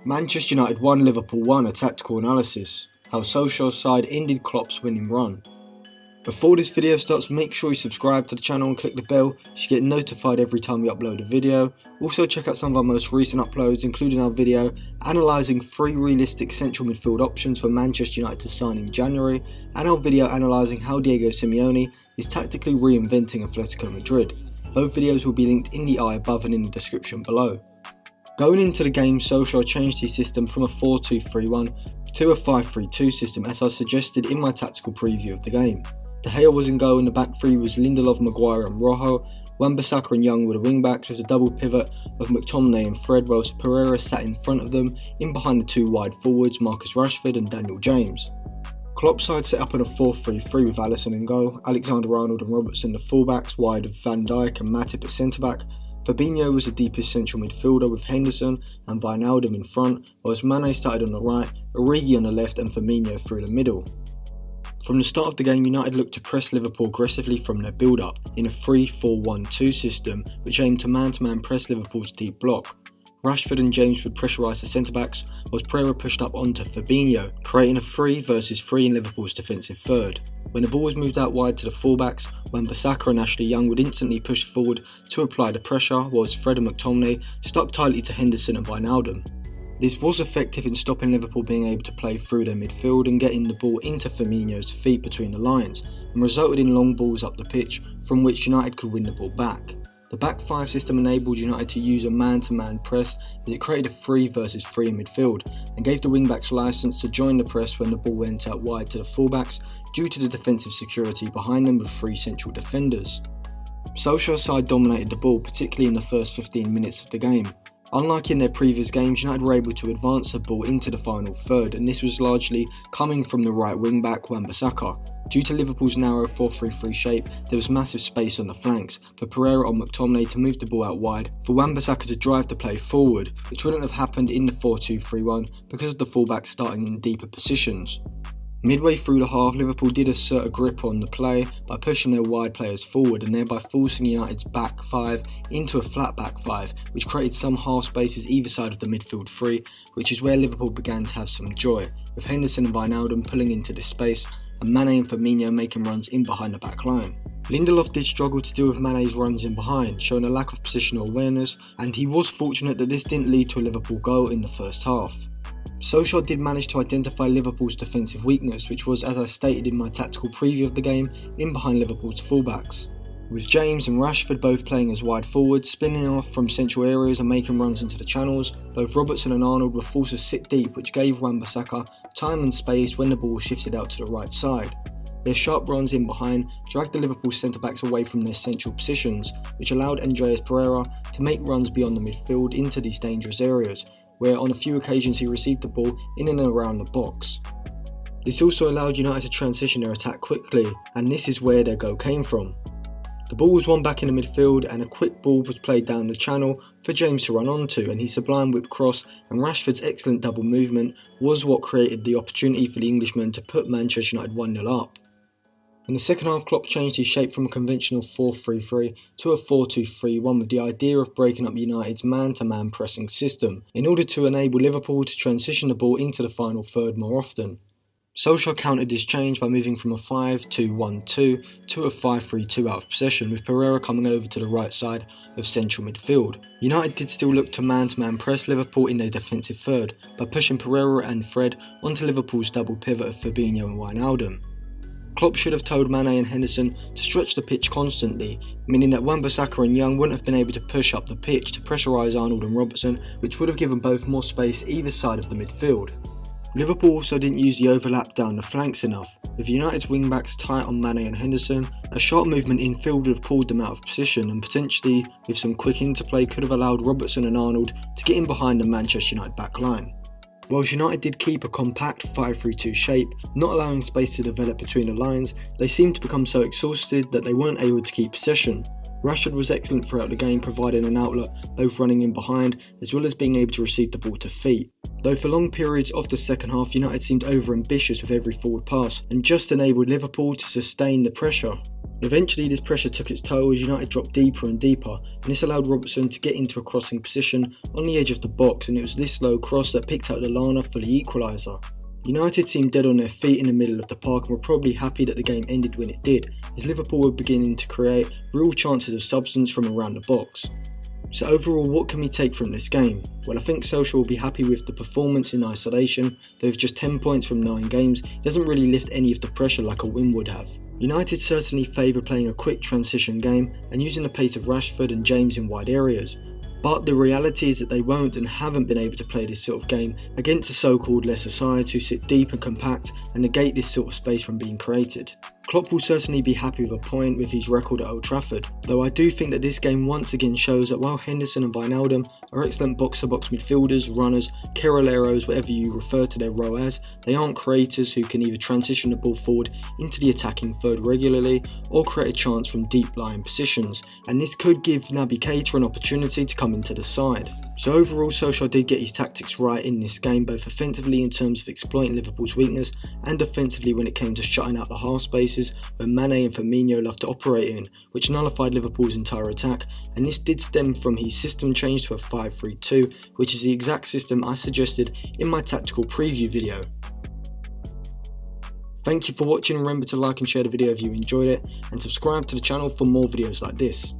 Manchester United 1, Liverpool 1, a tactical analysis. How Solskjaer's side ended Klopp's winning run. Before this video starts, make sure you subscribe to the channel and click the bell so you get notified every time we upload a video. Also check out some of our most recent uploads, including our video analysing 3 realistic central midfield options for Manchester United to sign in January, and our video analysing how Diego Simeone is tactically reinventing Atletico Madrid. Both videos will be linked in the eye above and in the description below. Going into the game, Solskjaer changed his system from a 4-2-3-1 to a 5-3-2 system, as I suggested in my tactical preview of the game. De Gea was in goal, and the back three was Lindelof, Maguire and Rojo. Wan-Bissaka and Young were the wing backs, with a double pivot of McTominay and Fred, whilst Pereira sat in front of them, in behind the 2 wide forwards, Marcus Rashford and Daniel James. Klopp's side set up in a 4-3-3 with Alisson in goal, Alexander-Arnold and Robertson the fullbacks, wide of Van Dijk and Matip at centre-back. Fabinho was the deepest central midfielder with Henderson and Wijnaldum in front, whilst Mane started on the right, Origi on the left and Firmino through the middle. From the start of the game, United looked to press Liverpool aggressively from their build-up in a 3-4-1-2 system, which aimed to man-to-man press Liverpool's deep block. Rashford and James would pressurise the centre-backs, whilst Pereira pushed up onto Fabinho, creating a 3 versus 3 in Liverpool's defensive third. When the ball was moved out wide to the fullbacks, Wan-Bissaka and Ashley Young would instantly push forward to apply the pressure, whilst Fred and McTominay stuck tightly to Henderson and Wijnaldum. This was effective in stopping Liverpool being able to play through their midfield and getting the ball into Firmino's feet between the lines, and resulted in long balls up the pitch from which United could win the ball back. The back 5 system enabled United to use a man-to-man press, as it created a 3 versus 3 in midfield and gave the wing-backs licence to join the press when the ball went out wide to the full-backs due to the defensive security behind them with 3 central defenders. Solskjaer's side dominated the ball, particularly in the first 15 minutes of the game. Unlike in their previous games, United were able to advance the ball into the final third, and this was largely coming from the right wing-back Wan-Bissaka. Due to Liverpool's narrow 4-3-3 shape, there was massive space on the flanks for Pereira or McTominay to move the ball out wide, for Wan-Bissaka to drive the play forward, which wouldn't have happened in the 4-2-3-1 because of the fullbacks starting in deeper positions. Midway through the half, Liverpool did assert a grip on the play by pushing their wide players forward and thereby forcing United's back 5 into a flat back 5, which created some half spaces either side of the midfield 3, which is where Liverpool began to have some joy, with Henderson and Wijnaldum pulling into this space and Mane and Firmino making runs in behind the back line. Lindelof did struggle to deal with Mane's runs in behind, showing a lack of positional awareness, and he was fortunate that this didn't lead to a Liverpool goal in the first half. Solskjaer did manage to identify Liverpool's defensive weakness, which was, as I stated in my tactical preview of the game, in behind Liverpool's fullbacks. With James and Rashford both playing as wide forwards, spinning off from central areas and making runs into the channels, both Robertson and Arnold were forced to sit deep, which gave Wan-Bissaka time and space when the ball was shifted out to the right side. Their sharp runs in behind dragged the Liverpool centre-backs away from their central positions, which allowed Andreas Pereira to make runs beyond the midfield into these dangerous areas, where on a few occasions he received the ball in and around the box. This also allowed United to transition their attack quickly, and this is where their goal came from. The ball was won back in the midfield and a quick ball was played down the channel for James to run onto, and his sublime whip cross and Rashford's excellent double movement was what created the opportunity for the Englishman to put Manchester United 1-0 up. In the second half, Klopp changed his shape from a conventional 4-3-3 to a 4-2-3-1 with the idea of breaking up United's man-to-man pressing system in order to enable Liverpool to transition the ball into the final third more often. Solskjaer countered this change by moving from a 5-2-1-2 to a 5-3-2 out of possession, with Pereira coming over to the right side of central midfield. United did still look to man-to-man press Liverpool in their defensive third by pushing Pereira and Fred onto Liverpool's double pivot of Fabinho and Wijnaldum. Klopp should have told Mane and Henderson to stretch the pitch constantly, meaning that Wan-Bissaka and Young wouldn't have been able to push up the pitch to pressurise Arnold and Robertson, which would have given both more space either side of the midfield. Liverpool also didn't use the overlap down the flanks enough, with United's wing-backs tight on Mane and Henderson. A sharp movement infield would have pulled them out of position, and potentially, with some quick interplay, could have allowed Robertson and Arnold to get in behind the Manchester United back line. Whilst United did keep a compact 5-3-2 shape, not allowing space to develop between the lines, they seemed to become so exhausted that they weren't able to keep possession. Rashford was excellent throughout the game, providing an outlet, both running in behind as well as being able to receive the ball to feet. Though for long periods of the second half, United seemed over ambitious with every forward pass and just enabled Liverpool to sustain the pressure. Eventually this pressure took its toll as United dropped deeper and deeper, and this allowed Robertson to get into a crossing position on the edge of the box, and it was this low cross that picked out Lallana for the equaliser. United seemed dead on their feet in the middle of the park and were probably happy that the game ended when it did, as Liverpool were beginning to create real chances of substance from around the box. So overall, what can we take from this game? Well, I think Solskjaer will be happy with the performance in isolation, though with just 10 points from 9 games, it doesn't really lift any of the pressure like a win would have. United certainly favour playing a quick transition game and using the pace of Rashford and James in wide areas. But the reality is that they won't and haven't been able to play this sort of game against the so-called lesser sides who sit deep and compact and negate this sort of space from being created. Klopp will certainly be happy with a point with his record at Old Trafford, though I do think that this game once again shows that while Henderson and Wijnaldum are excellent box-to-box midfielders, runners, carrileros, whatever you refer to their role as, they aren't creators who can either transition the ball forward into the attacking third regularly or create a chance from deep lying positions, and this could give Naby Keita an opportunity to come into the side. So overall, Solskjaer did get his tactics right in this game, both offensively in terms of exploiting Liverpool's weakness and defensively when it came to shutting out the half spaces where Mane and Fabinho love to operate in, which nullified Liverpool's entire attack, and this did stem from his system change to a 5-3-2, which is the exact system I suggested in my tactical preview video. Thank you for watching, remember to like and share the video if you enjoyed it, and subscribe to the channel for more videos like this.